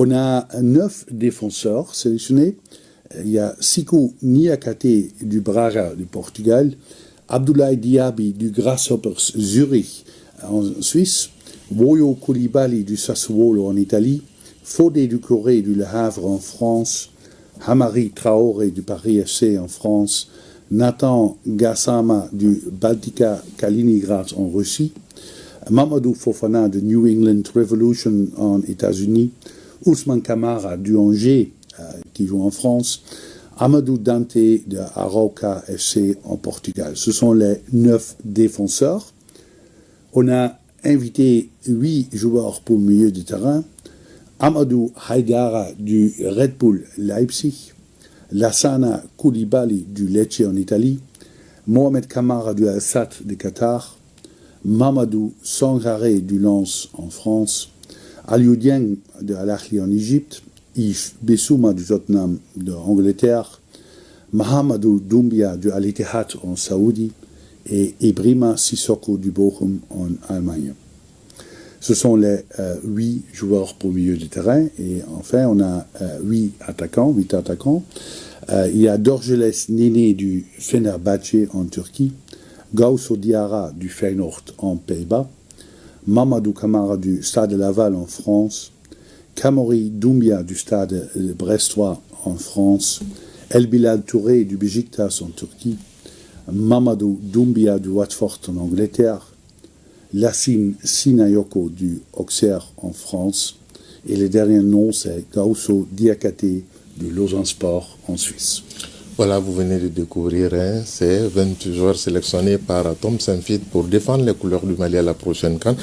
On a 9 défenseurs sélectionnés. Il y a Sikou Niakate du Braga du Portugal, Abdoulaye Diaby du Grasshoppers Zurich en Suisse, Woyo Koulibaly du Sassuolo en Italie, Fodé Doucouré du Le Havre en France, Hamari Traoré du Paris FC en France, Nathan Gassama du Baltika Kaliningrad en Russie, Mamadou Fofana de New England Revolution en États-Unis, Ousmane Kamara du Angers qui joue en France, Amadou Dante de Arauca FC en Portugal. Ce sont les 9 défenseurs. On a invité 8 joueurs pour le milieu de terrain. Amadou Haidara du Red Bull Leipzig, Lassana Koulibaly du Lecce en Italie, Mohamed Kamara du Al-Sadd de Qatar, Mamadou Sangaré du Lens en France, Aliou Dieng de Al-Ahly en Égypte, Yves Bissouma du Tottenham de Angleterre, Mahamadou Doumbia du Al-Ittihad en Saoudi et Ibrahima Sissoko du Bochum en Allemagne. Ce sont les 8 joueurs pour milieu de terrain et enfin on a 8 attaquants. Il y a Dorgeles Néné du Fenerbahçe en Turquie, Gausso Diarra du Feyenoord en Pays-Bas, Mamadou Kamara du Stade Laval en France, Kamori Doumbia du Stade Brestois en France, El Bilal Touré du Beşiktaş en Turquie, Mamadou Doumbia du Watford en Angleterre, Lassine Sinayoko du Auxerre en France, et le dernier nom c'est Gausso Diakate du Lausanne Sport en Suisse. Voilà, vous venez de découvrir ces 20 joueurs sélectionnés par Tom Saintfiet pour défendre les couleurs du Mali à la prochaine CAN.